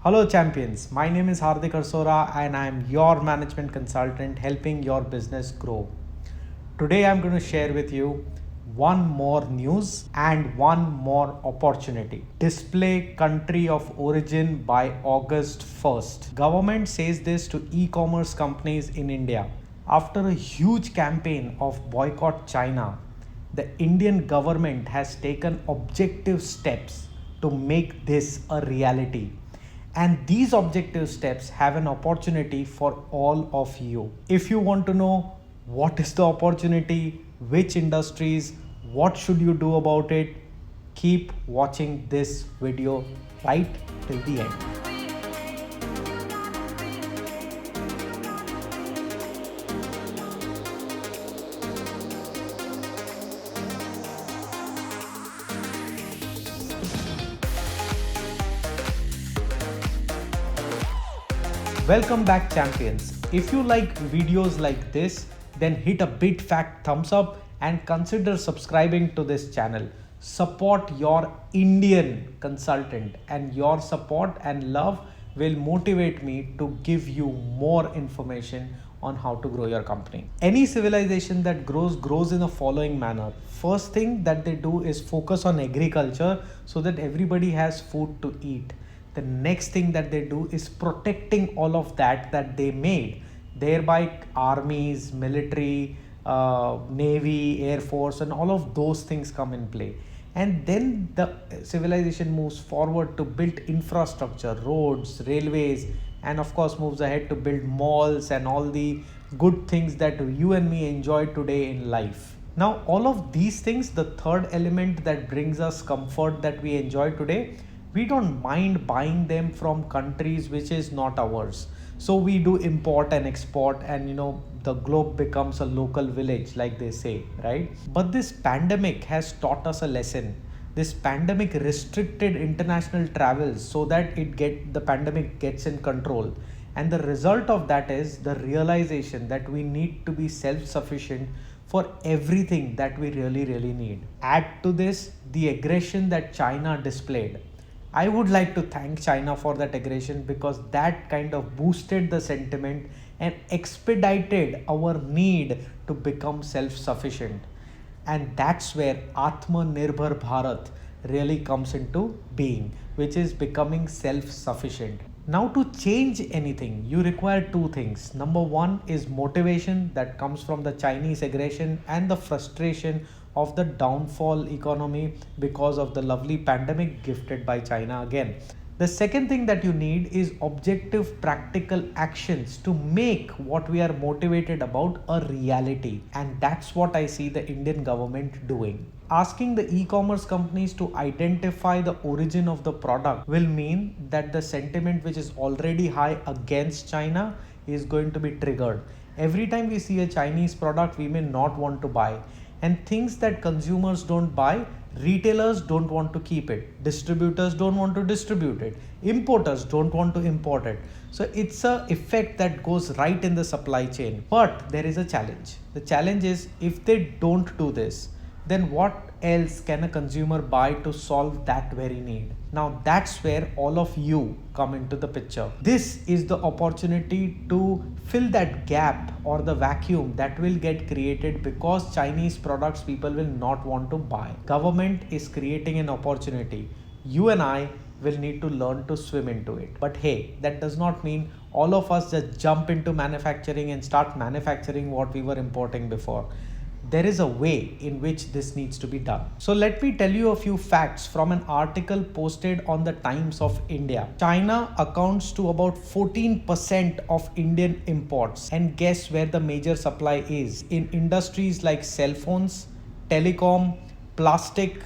Hello, champions. My name is Hardik Harsora, and I am your management consultant helping your business grow. Today, I'm going to share with you one more news and one more opportunity. Display country of origin by August 1st. Government says this to e-commerce companies in India. After a huge campaign of boycott China, the Indian government has taken objective steps to make this a reality. And these objective steps have an opportunity for all of you. If you want to know what is the opportunity, which industries, what should you do about it, keep watching this video right till the end. Welcome back, champions. If you like videos like this, then hit a big fat thumbs up and consider subscribing to this channel. Support your Indian consultant, and your support and love will motivate me to give you more information on how to grow your company. Any civilization that grows in the following manner. First thing that they do is focus on agriculture so that everybody has food to eat. The next thing that they do is protecting all of that they made, thereby armies, military, navy, air force, and all of those things come in play. And then the civilization moves forward to build infrastructure, roads, railways, and of course moves ahead to build malls and all the good things that you and me enjoy today in life. Now, all of these things, the third element that brings us comfort that we enjoy today, we don't mind buying them from countries which is not ours. So we do import and export, and the globe becomes a local village, like they say, right? But this pandemic has taught us a lesson. This pandemic restricted international travel so that the pandemic gets in control. And the result of that is the realization that we need to be self-sufficient for everything that we really need. Add to this the aggression that China displayed. I would like to thank China for that aggression, because that kind of boosted the sentiment and expedited our need to become self-sufficient. And that's where Atmanirbhar Bharat really comes into being, which is becoming self-sufficient. Now, to change anything, you require two things. Number one is motivation that comes from the Chinese aggression and the frustration of the downfall economy because of the lovely pandemic gifted by China again. The second thing that you need is objective practical actions to make what we are motivated about a reality. And that's what I see the Indian government doing. Asking the e-commerce companies to identify the origin of the product will mean that the sentiment which is already high against China is going to be triggered. Every time we see a Chinese product, we may not want to buy. And things that consumers don't buy, retailers don't want to keep it, distributors don't want to distribute it, importers don't want to import it. So it's a effect that goes right in the supply chain. But there is a challenge. The challenge is, if they don't do this, then what else can a consumer buy to solve that very need? Now that's where all of you come into the picture. This is the opportunity to fill that gap or the vacuum that will get created because Chinese products people will not want to buy. Government is creating an opportunity. You and I will need to learn to swim into it. But hey, that does not mean all of us just jump into manufacturing and start manufacturing what we were importing before. There is a way in which this needs to be done. So let me tell you a few facts from an article posted on the Times of India. China accounts to about 14% of Indian imports. And guess where the major supply is? In industries like cell phones, telecom, plastic,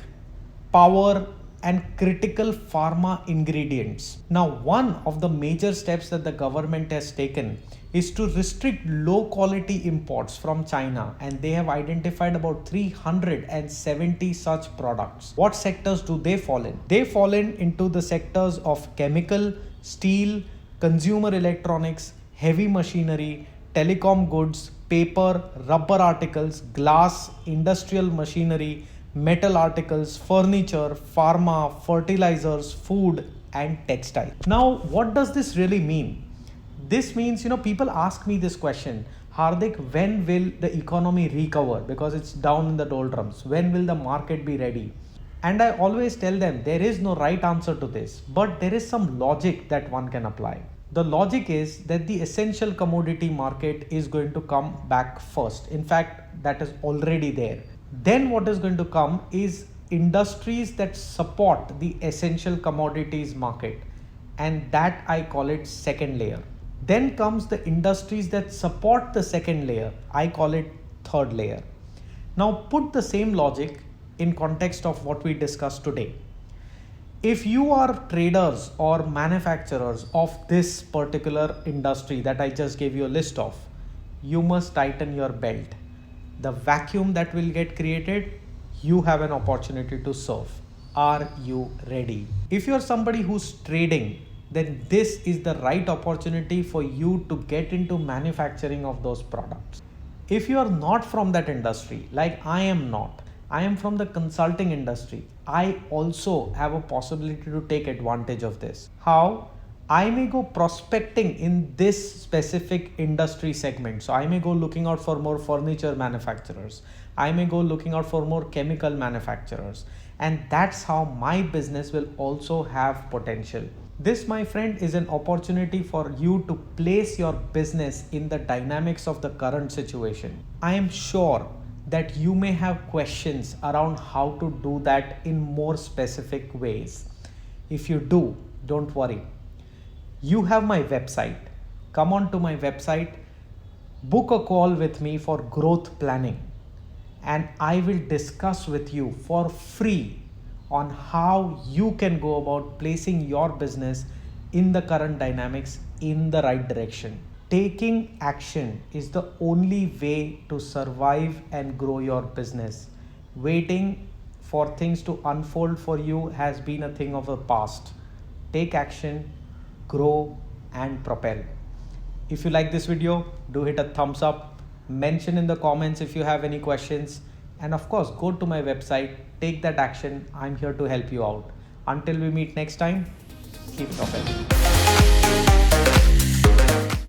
power, and critical pharma ingredients. Now, one of the major steps that the government has taken is to restrict low quality imports from China, and they have identified about 370 such products. What sectors do they fall in? They fall into the sectors of chemical, steel, consumer electronics, heavy machinery, telecom goods, paper, rubber articles, glass, industrial machinery, metal articles, furniture, pharma, fertilizers, food, and textile. Now, what does this really mean? This means, people ask me this question, Hardik, when will the economy recover? Because it's down in the doldrums. When will the market be ready? And I always tell them there is no right answer to this, but there is some logic that one can apply. The logic is that the essential commodity market is going to come back first. In fact, that is already there. Then what is going to come is industries that support the essential commodities market, and that I call it second layer. Then comes the industries that support the second layer. I call it third layer. Now put the same logic in context of what we discussed today. If you are traders or manufacturers of this particular industry that I just gave you a list of, you must tighten your belt. The vacuum that will get created, you have an opportunity to serve. Are you ready? If you're somebody who's trading, then this is the right opportunity for you to get into manufacturing of those products. If you are not from that industry, like I am not, I am from the consulting industry, I also have a possibility to take advantage of this. How? I may go prospecting in this specific industry segment. So I may go looking out for more furniture manufacturers. I may go looking out for more chemical manufacturers. And that's how my business will also have potential. This, my friend, is an opportunity for you to place your business in the dynamics of the current situation. I am sure that you may have questions around how to do that in more specific ways. If you do, don't worry. You have my website. Come on to my website, book a call with me for growth planning, and I will discuss with you for free on how you can go about placing your business in the current dynamics in the right direction. Taking action is the only way to survive and grow your business. Waiting for things to unfold for you has been a thing of the past. Take action, grow, and propel. If you like this video, do hit a thumbs up, mention in the comments if you have any questions, and of course, go to my website, take that action. I'm here to help you out. Until we meet next time, keep propelling.